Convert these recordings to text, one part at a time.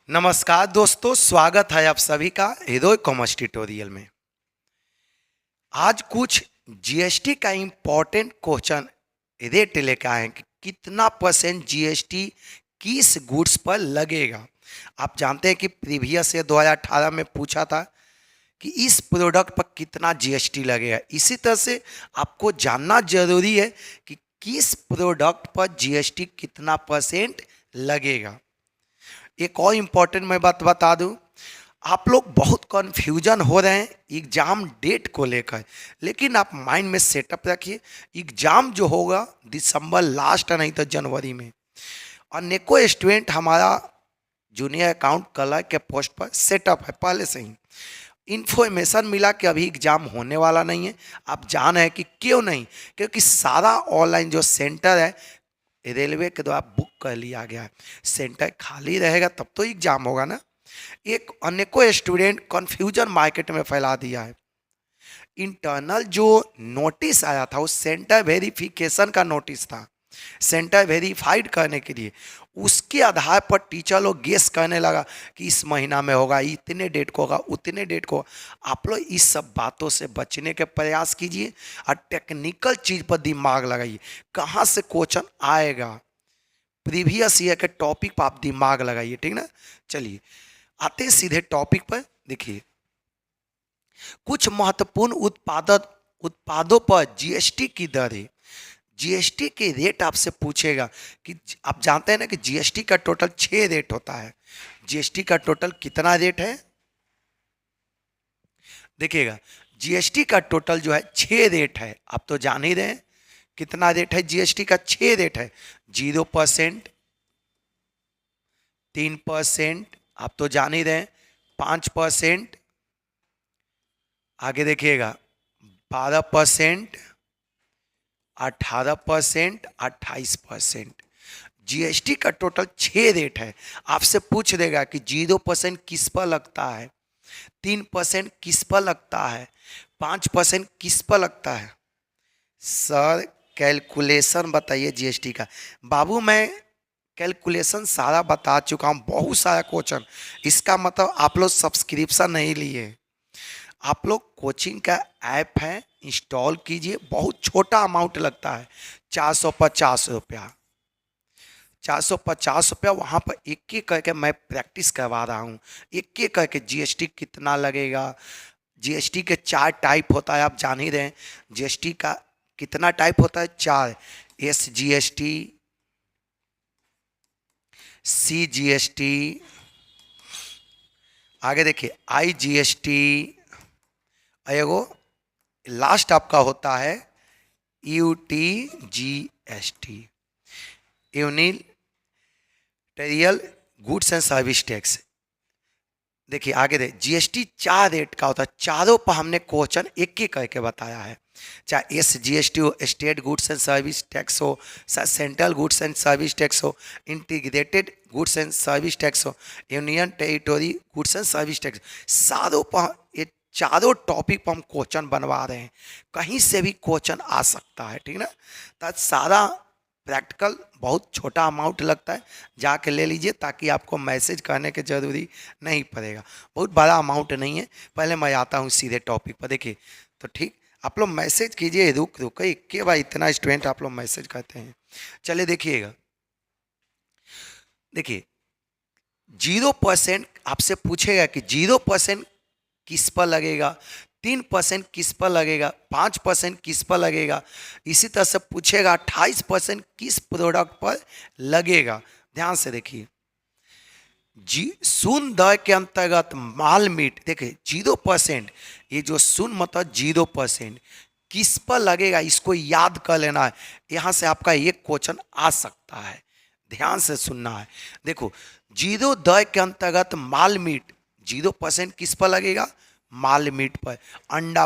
नमस्कार दोस्तों, स्वागत है आप सभी का हृदय कॉमर्स ट्यूटोरियल में। आज कुछ जीएसटी का इम्पोर्टेंट क्वेश्चन रेट लेकर आए हैं कि कितना परसेंट जीएसटी किस गुड्स पर लगेगा। आप जानते हैं कि प्रीवियस से 2018 में पूछा था कि इस प्रोडक्ट पर कितना जीएसटी लगेगा। इसी तरह से आपको जानना जरूरी है कि किस प्रोडक्ट पर जीएसटी कितना परसेंट लगेगा। एक और इम्पॉर्टेंट मैं बात बता दूं, आप लोग बहुत कन्फ्यूजन हो रहे हैं एग्ज़ाम डेट को लेकर, लेकिन आप माइंड में सेटअप रखिए। एग्ज़ाम जो होगा दिसंबर लास्ट नहीं तो जनवरी में। अनेकों स्टूडेंट हमारा जूनियर अकाउंट क्लर्क के पोस्ट पर सेटअप है पहले से ही। इन्फॉर्मेशन मिला कि अभी एग्ज़ाम होने वाला नहीं है। आप जान है कि क्यों नहीं, क्योंकि सारा ऑनलाइन जो सेंटर है रेलवे के द्वारा बुक कर लिया गया है। सेंटर खाली रहेगा तब तो एग्जाम होगा ना। एक अनेकों स्टूडेंट कंफ्यूजन मार्केट में फैला दिया है। इंटरनल जो नोटिस आया था वो सेंटर वेरिफिकेशन का नोटिस था, सेंटर वेरीफाइड करने के लिए। उसके आधार पर टीचर लोग गेस करने लगा कि इस महीना में होगा, इतने डेट को होगा, उतने डेट को। आप लोग इस सब बातों से बचने के प्रयास कीजिए और टेक्निकल चीज़ पर दिमाग लगाइए। कहाँ से क्वेश्चन आएगा, प्रीवियस ईयर के टॉपिक पर आप दिमाग लगाइए, ठीक ना। चलिए आते हैं सीधे टॉपिक पर। देखिए, कुछ महत्वपूर्ण उत्पादों पर जीएसटी की दर है। जीएसटी के रेट आपसे पूछेगा कि आप जानते हैं ना कि जीएसटी का टोटल 6 रेट होता है। जीएसटी का टोटल कितना रेट है, देखिएगा। जीएसटी का टोटल जो है 6 रेट है। आप तो जान ही रहे हैं कितना रेट है। जीएसटी का 6 रेट है। 0%, 3%, आप तो जान ही रहे हैं, 5%, आगे देखिएगा 12%, 18%, 28%। जीएसटी का टोटल 6 रेट है। आपसे पूछ देगा कि 0% किस पर लगता है, 3% किस पर लगता है, 5% किस पर लगता है। सर कैलकुलेशन बताइए जीएसटी का। बाबू मैं कैलकुलेशन सारा बता चुका हूँ, बहुत सारा क्वेश्चन। इसका मतलब आप लोग सब्सक्रिप्शन नहीं लिए। आप लोग कोचिंग का ऐप है, इंस्टॉल कीजिए। बहुत छोटा अमाउंट लगता है, 450 रुपया। 450 रुपया, वहाँ पर एक एक करके मैं प्रैक्टिस करवा रहा हूँ। एक एक करके जीएसटी कितना लगेगा। जीएसटी के 4 टाइप होता है, आप जान ही रहे हैं। जीएसटी का कितना टाइप होता है, 4। एसजीएसटी, सीजीएसटी, आगे देखिए आईजीएसटी, एगो लास्ट आपका होता है यूटीजीएसटी, यूनिटेरियल गुड्स एंड सर्विस टैक्स। देखिए आगे दे, जीएसटी 4 रेट का होता है। चारों पर हमने क्वेश्चन एक एक करके बताया है। चाहे एस जीएसटी हो, state goods and service tax हो, central goods and service tax हो, integrated goods and service tax हो, union territory goods and service tax, सारों पर ये चारों टॉपिक पर हम क्वेश्चन बनवा रहे हैं। कहीं से भी क्वेश्चन आ सकता है, ठीक ना। तो सारा प्रैक्टिकल बहुत छोटा अमाउंट लगता है, जाके ले लीजिए ताकि आपको मैसेज करने की ज़रूरी नहीं पड़ेगा। बहुत बड़ा अमाउंट नहीं है। पहले मैं आता हूँ सीधे टॉपिक पर। देखिए तो ठीक, आप लोग मैसेज कीजिए, रुक रुक के भाई, इतना स्टूडेंट आप लोग मैसेज करते हैं। चलिए देखिएगा, देखिए 0% आपसे पूछेगा कि 0% किस पर लगेगा, 3% किस पर लगेगा, 5% किस पर लगेगा। इसी तरह से पूछेगा 28% किस प्रोडक्ट पर लगेगा। ध्यान से देखिए, जी शून्य दर के अंतर्गत माल मीट, देखिए 0%, ये जो शून्य मतलब 0% किस पर लगेगा, इसको याद कर लेना है। यहाँ से आपका एक क्वेश्चन आ सकता है, ध्यान से सुनना है। देखो 0 दर के अंतर्गत माल मीट, 0% किस पर लगेगा, माल मीट पर। अंडा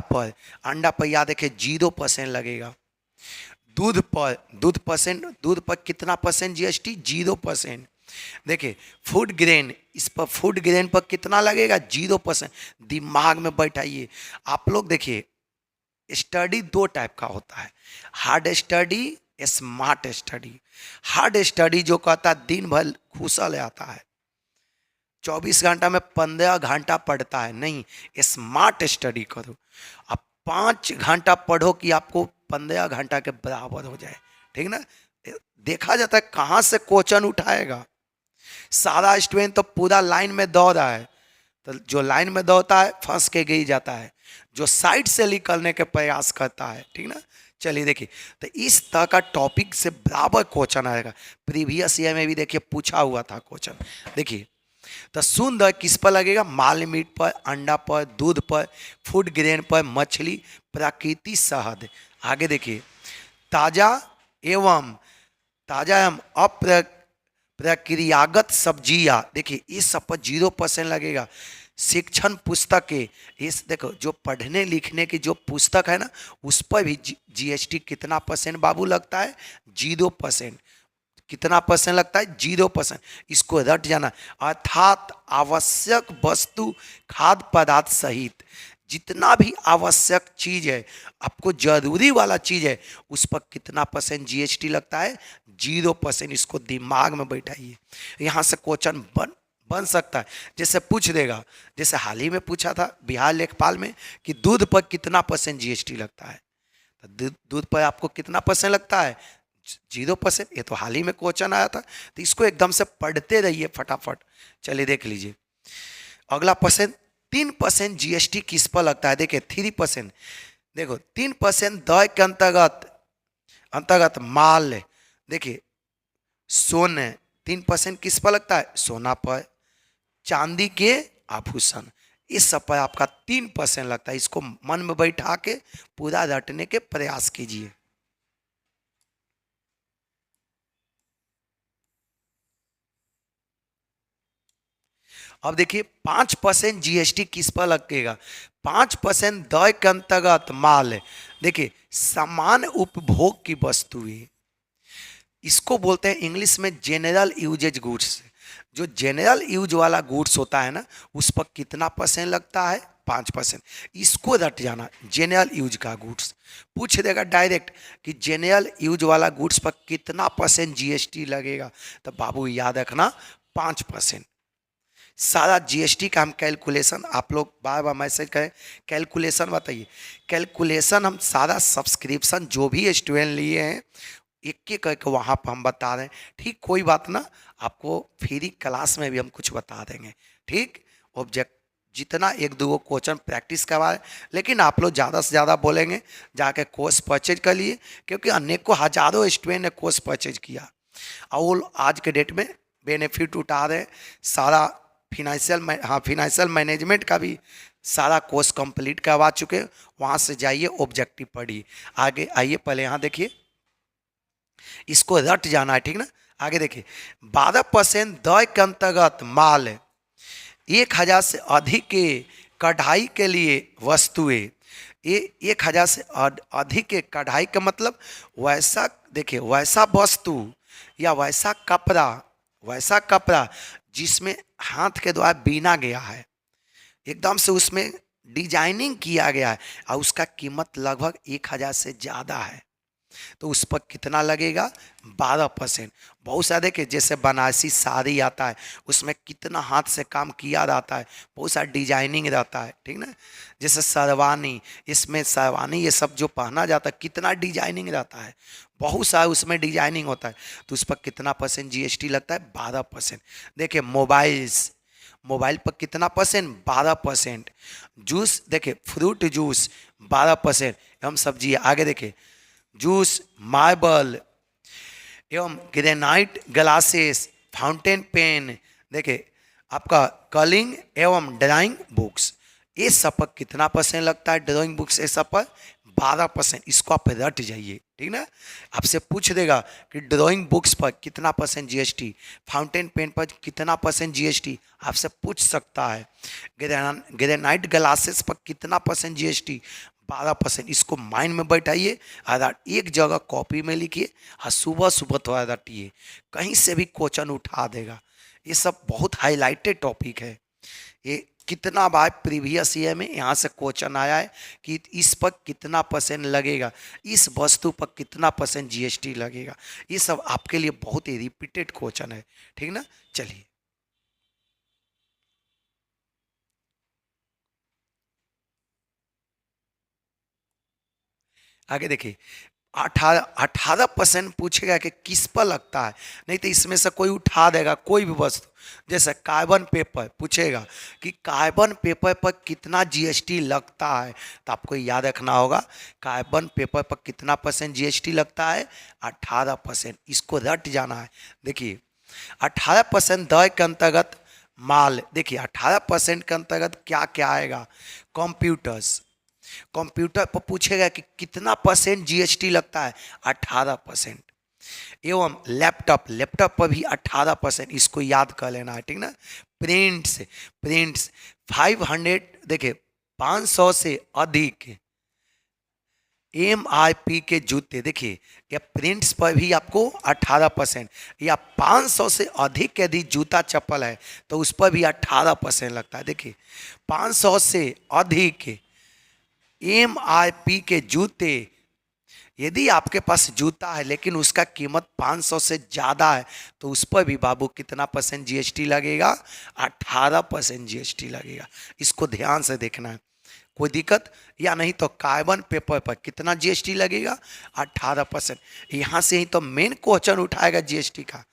पर याद रखें 0% लगेगा। दूध पर, दूध पर कितना परसेंट जीएसटी, 0%। देखिए फूड ग्रेन, इस पर फूड ग्रेन पर कितना लगेगा, 0%। दिमाग में बैठाइए आप लोग। देखिए स्टडी 2 टाइप का होता है, hard study, smart study. Hard study जो कहता है दिन भर घुसल आता है, 24 घंटा में 15 घंटा पढ़ता है, नहीं, स्मार्ट स्टडी करो। आप 5 घंटा पढ़ो कि आपको 15 घंटा के बराबर हो जाए, ठीक ना। देखा जाता है कहाँ से क्वेश्चन उठाएगा। सारा स्टूडेंट तो पूरा लाइन में दौड़ रहा है, तो जो लाइन में दौड़ता है फंस के गिर जाता है, जो साइड से निकलने के प्रयास करता है, ठीक ना। चलिए देखिए, तो इस तरह का टॉपिक से बराबर क्वेश्चन आएगा। प्रीवियस ईयर में भी देखिए पूछा हुआ था क्वेश्चन। देखिए, तो सुंदर किस पर लगेगा? माल मीट पर, अंडा पर, दूध पर, फूड ग्रेन पर, मछली, प्राकृतिक शहद। आगे देखिए, ताजा एवं प्रक्रियागत सब्जियां, देखिए इस सब पर 0% लगेगा। शिक्षण पुस्तकें, इस देखो जो पढ़ने लिखने की जो पुस्तक है ना, उस पर भी जीएसटी कितना परसेंट बाबू लगता है? 0%। कितना परसेंट लगता है? 0%। इसको रट जाना। अर्थात आवश्यक वस्तु खाद्य पदार्थ सहित जितना भी आवश्यक चीज है, आपको जरूरी वाला चीज है, उस पर कितना परसेंट जीएसटी लगता है? 0%। इसको दिमाग में बैठाइए, यहाँ से क्वेश्चन बन सकता है। जैसे पूछ देगा, जैसे हाल ही में पूछा था बिहार लेखपाल में कि दूध पर कितना परसेंट जीएसटी लगता है, तो दूध पर आपको कितना परसेंट लगता है? 0%। ये तो हाल ही में क्वेश्चन आया था, तो इसको एकदम से पढ़ते रहिए फटाफट। चलिए देख लीजिए अगला परसेंट। 3% जीएसटी किस पर लगता है? देखिए 3%। देखो 3% दर के अंतर्गत माल, देखिए सोने, 3% किस पर लगता है? सोना पर, चांदी के आभूषण, इस सब पर आपका 3% लगता है। इसको मन में बैठा के पूरा रटने के प्रयास कीजिए। अब देखिए 5% जीएसटी किस पर लगेगा? 5% दर के अंतर्गत माल, देखिए सामान्य उपभोग की वस्तुएं, इसको बोलते हैं इंग्लिश में जेनरल यूजेज गुड्स। जो जेनरल यूज वाला गुड्स होता है ना, उस पर कितना परसेंट लगता है? 5%। इसको रट जाना, जेनरल यूज का गुड्स। पूछ देगा डायरेक्ट कि जेनरल यूज वाला गुड्स पर कितना परसेंट जीएसटी लगेगा, तो बाबू याद रखना 5%। सारा जीएसटी का हम कैलकुलेशन, आप लोग बार बार मैसेज करें कैलकुलेशन बताइए। कैलकुलेशन हम सारा सब्सक्रिप्शन जो भी स्टूडेंट लिए हैं एक एक करके वहाँ पर हम बता रहे हैं, ठीक। कोई बात ना, आपको फ्री क्लास में भी हम कुछ बता देंगे, ठीक। ऑब्जेक्ट जितना एक दो क्वेश्चन प्रैक्टिस करवाएं, लेकिन आप लोग ज़्यादा से ज़्यादा बोलेंगे जाके कोर्स परचेज कर लिए, क्योंकि अनेकों हजारों स्टूडेंट ने कोर्स परचेज किया और वो आज के डेट में बेनिफिट उठा रहे हैं। सारा फिनेंशियल मैनेजमेंट का भी सारा कोर्स कंप्लीट करवा चुके, वहाँ से जाइए ऑब्जेक्टिव पढ़िए। आगे आइए, पहले यहाँ देखिए, इसको रट जाना है, ठीक ना। आगे देखिए 12% दर के अंतर्गत माल, 1000 से अधिक के कढ़ाई के लिए वस्तुएं, ये 1000 से अधिक के कढ़ाई का मतलब वैसा, देखिए वैसा वस्तु या वैसा कपड़ा जिसमें हाथ के द्वारा बीना गया है, एकदम से उसमें डिजाइनिंग किया गया है और उसका कीमत लगभग 1000 से ज़्यादा है, तो उस पर कितना लगेगा? 12%। बहुत सारे देखिए जैसे बनारसी साड़ी आता है, उसमें कितना हाथ से काम किया जाता है, बहुत सारा डिजाइनिंग रहता है, ठीक ना। जैसे शेरवानी, इसमें शेरवानी ये सब जो पहना जाता है कितना डिजाइनिंग रहता है, बहुत सारा उसमें डिजाइनिंग होता है, तो उस पर कितना परसेंट जीएसटी लगता है? 12%। देखिए मोबाइल पर कितना परसेंट? 12%। जूस, देखिए फ्रूट जूस 12%। एवं सब्जी, आगे देखिए जूस, मार्बल एवं ग्रेनाइट ग्लासेस, फाउंटेन पेन, देखिए आपका कलिंग एवं ड्राइंग बुक्स, ये सब पर कितना परसेंट लगता है? ड्राइंग बुक्स ये सब पर 12%। इसको आप रट जाइए, ठीक ना। आपसे पूछ देगा कि ड्राइंग बुक्स पर कितना परसेंट जीएसटी, फाउंटेन पेन पर कितना परसेंट जीएसटी, आपसे पूछ सकता है। ग्रेनाइट ग्लासेस पर कितना परसेंट जीएसटी? 12%। इसको माइंड में बैठाइए और एक जगह कॉपी में लिखिए और सुबह सुबह थोड़ा रटिए, कहीं से भी क्वेश्चन उठा देगा। ये सब बहुत हाईलाइटेड टॉपिक है। ये कितना बार प्रीवियस ईयर में यहाँ से क्वेश्चन आया है कि इस पर कितना परसेंट लगेगा, इस वस्तु पर कितना परसेंट जीएसटी लगेगा। ये सब आपके लिए बहुत ही रिपीटेड क्वेश्चन है, ठीक ना। चलिए आगे देखिए, 18% पूछेगा कि किस पर लगता है, नहीं तो इसमें से कोई उठा देगा कोई भी वस्तु। जैसे कार्बन पेपर पूछेगा कि कार्बन पेपर पर कितना जीएसटी लगता है, तो आपको याद रखना होगा कार्बन पेपर पर कितना परसेंट जीएसटी लगता है, 18%। इसको रट जाना है। देखिए 18% दर के अंतर्गत माल, देखिए 18% के अंतर्गत क्या क्या आएगा, कंप्यूटर्स, कंप्यूटर पर पूछेगा कि कितना परसेंट जीएसटी लगता है, 18%। एवं लैपटॉप, लैपटॉप पर भी 18%, इसको याद कर लेना है, ठीक ना। प्रिंट्स, प्रिंट्स 500, देखिए 500 से अधिक MRP के जूते, देखिए या प्रिंट्स पर भी आपको 18%, या 500 से अधिक यदि जूता चप्पल है तो उस पर भी 18% लगता है। देखिए 500 से अधिक MRP के जूते, यदि आपके पास जूता है लेकिन उसका कीमत 500 से ज़्यादा है तो उस पर भी बाबू कितना परसेंट जीएसटी लगेगा, 18% जीएसटी लगेगा। इसको ध्यान से देखना है, कोई दिक्कत या नहीं। तो कार्बन पेपर पर कितना जीएसटी लगेगा, 18%। यहाँ से ही तो मेन क्वेश्चन उठाएगा जीएसटी का।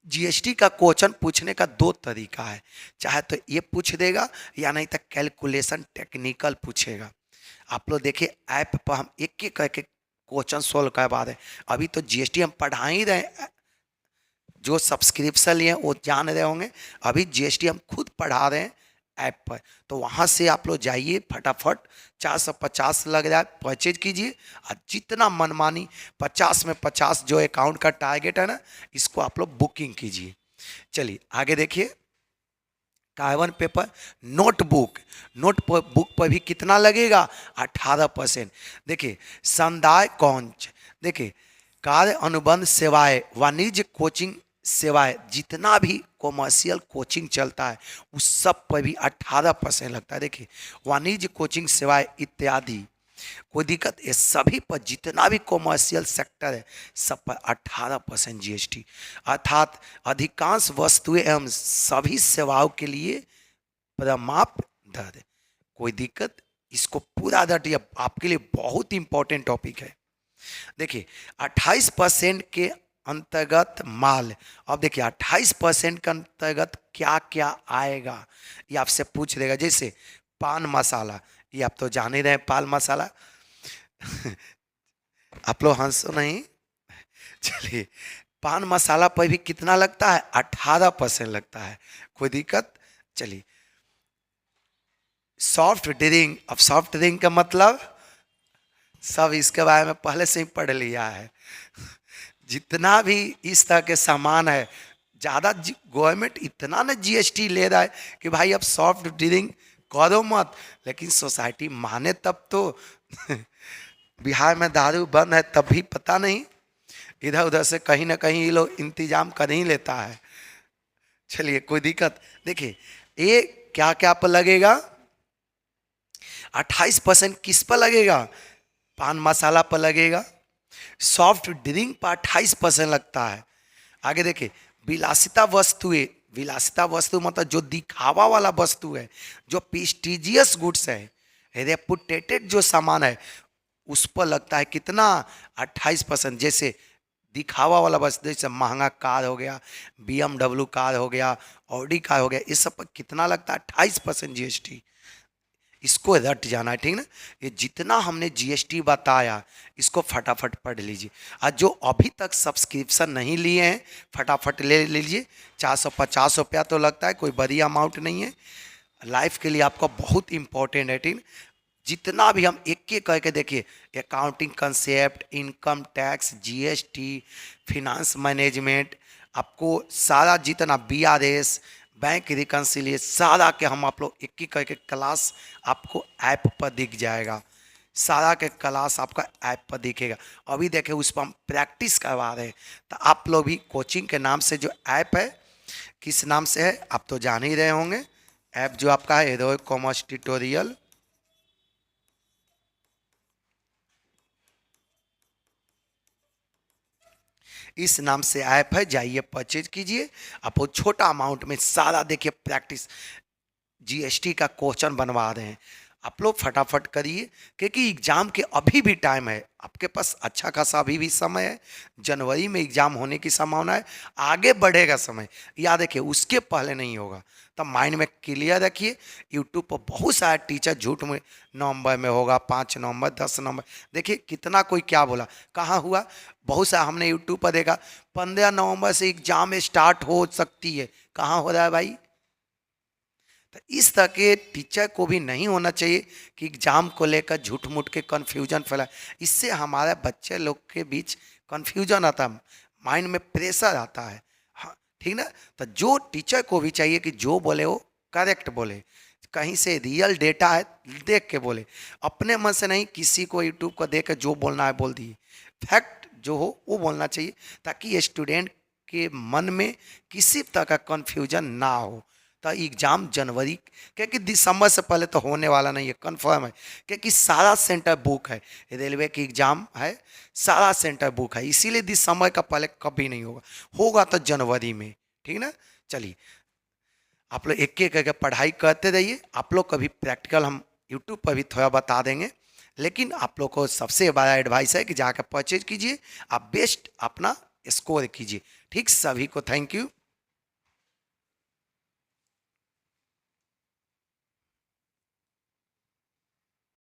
जीएसटी का क्वेश्चन पूछने का दो तरीका है, चाहे तो ये पूछ देगा या नहीं तो कैलकुलेशन टेक्निकल पूछेगा। आप लोग देखिए ऐप पर हम एक एक करके क्वेश्चन सोल्व करवा रहे हैं। अभी तो जीएसटी हम पढ़ा ही रहे, जो सब्सक्रिप्शन लिए वो जान रहे होंगे। अभी जीएसटी हम खुद पढ़ा रहे हैं ऐप पर, तो वहाँ से आप लोग जाइए फटाफट, 450 लग रहा है, परचेज कीजिए। और जितना मनमानी 50 में 50 जो अकाउंट का टारगेट है ना, इसको आप लोग बुकिंग कीजिए। चलिए आगे देखिए, कार्बन पेपर, नोटबुक, नोटबुक पर भी कितना लगेगा, 18%। देखिए संदाय कौंच, देखिए कार्य अनुबंध सेवाएं, वाणिज्य कोचिंग सेवाएं, जितना भी कॉमर्शियल कोचिंग चलता है उस सब पर भी 18% लगता है। देखिए वाणिज्य कोचिंग सेवाएं इत्यादि, कोई दिक्कत, ये सभी पर जितना भी कॉमर्शियल सेक्टर है सब पर 18% जीएसटी। अर्थात अधिकांश वस्तुएं एवं सभी सेवाओं के लिए प्रमाप दर, कोई दिक्कत, इसको पूरा दर आपके लिए बहुत इंपॉर्टेंट टॉपिक है। देखिए 28% के अंतर्गत माल, अब देखिए 28% के अंतर्गत क्या क्या आएगा ये आपसे पूछ देगा। जैसे पान मसाला, ये आप तो जान ही रहे हैं पान मसाला आप लोग हंसो नहीं, चलिए पान मसाला पर भी कितना लगता है, 18% लगता है, कोई दिक्कत। चलिए सॉफ्ट ड्रिंक, अब सॉफ्ट ड्रिंक का मतलब सब इसके बारे में पहले से ही पढ़ लिया है। जितना भी इस तरह के सामान है, ज़्यादा गवर्नमेंट इतना ना जीएसटी ले रहा है कि भाई अब सॉफ्ट ड्रिंक करो मत, लेकिन सोसाइटी माने तब तो बिहार में दारू बंद है तब भी पता नहीं, इधर उधर से कहीं ना कहीं ये लोग इंतजाम कर ही लेता है। चलिए कोई दिक्कत। देखिए ये क्या क्या पर लगेगा, 28% किस पर लगेगा, पान मसाला पर लगेगा। सॉफ्ट ड्रिंक पर 28% लगता है। आगे देखिए विलासिता वस्तुएं, विलासिता वस्तु मतलब जो दिखावा वाला वस्तु है, जो प्रेस्टिजियस गुड्स है, रेपुटेटेड जो सामान है, उस पर लगता है कितना, 28%। जैसे दिखावा वाला वस्तु, जैसे महंगा कार हो गया, BMW कार हो गया, ऑडी कार हो गया, इस सब पर कितना लगता है, 28% जीएसटी। इसको रट जाना है, ठीक ना। ये जितना हमने जीएसटी बताया इसको फटाफट पढ़ लीजिए। और जो अभी तक सब्सक्रिप्शन नहीं लिए हैं फटाफट ले लीजिए, 450 रुपया तो लगता है, कोई बड़ी अमाउंट नहीं है, लाइफ के लिए आपका बहुत इंपॉर्टेंट है, ठीक। जितना भी हम एक एक करके देखिए, accounting concept, income tax, GST, finance management, आपको सारा जितना बीआरएस, बैंक रिकन्सिलिएशन, सारा के हम आप लोग एक एक करके क्लास आपको ऐप पर दिख जाएगा, सारा के क्लास आपका ऐप पर दिखेगा। अभी देखें उस पर हम प्रैक्टिस करवा रहे हैं, तो आप लोग भी कोचिंग के नाम से जो ऐप है, किस नाम से है आप तो जान ही रहे होंगे, ऐप जो आपका है हेरोइक कॉमर्स ट्यूटोरियल। इस नाम से ऐप है, जाइए परचेज कीजिए। आप बहुत छोटा अमाउंट में सारा देखिए प्रैक्टिस, जीएसटी का क्वेश्चन बनवा रहे हैं। आप लोग फटाफट करिए, क्योंकि एग्जाम के अभी भी टाइम है, आपके पास अच्छा खासा अभी भी समय है। जनवरी में एग्जाम होने की संभावना है, आगे बढ़ेगा समय, याद रखिए उसके पहले नहीं होगा। तब माइंड में क्लियर रखिए। यूट्यूब पर बहुत सारे टीचर झूठ में नवंबर में होगा, 5 नवंबर, 10 नवंबर, देखिए कितना कोई क्या बोला, कहाँ हुआ, बहुत सा हमने यूट्यूब पर देखा 15 नवंबर से एग्जाम स्टार्ट हो सकती है, कहाँ हो रहा है भाई। तो इस तरह के टीचर को भी नहीं होना चाहिए कि एग्जाम को लेकर झूठ मूठ के कन्फ्यूजन फैलाए। इससे हमारे बच्चे लोग के बीच कन्फ्यूजन आता है, माइंड में प्रेशर आता है। हाँ ठीक ना। तो जो टीचर को भी चाहिए कि जो बोले वो करेक्ट बोले, कहीं से रियल डेटा है देख के बोले, अपने मन से नहीं, किसी को यूट्यूब को देख के जो बोलना है बोल दिए, फैक्ट जो हो वो बोलना चाहिए, ताकि स्टूडेंट के मन में किसी तरह का कन्फ्यूजन ना हो। तो एग्जाम जनवरी, क्योंकि दिसंबर से पहले तो होने वाला नहीं है, कंफर्म है, क्योंकि सारा सेंटर बुक है, रेलवे की एग्जाम है, सारा सेंटर बुक है, इसीलिए दिसंबर का पहले कभी नहीं होगा, होगा तो जनवरी में। ठीक ना। चलिए आप लोग एक एक करके पढ़ाई करते रहिए। आप लोग कभी प्रैक्टिकल हम यूट्यूब पर भी थोड़ा बता देंगे, लेकिन आप लोग को सबसे बड़ा एडवाइस है कि जाकर परचेज कीजिए, आप बेस्ट अपना स्कोर कीजिए। ठीक, सभी को थैंक यू।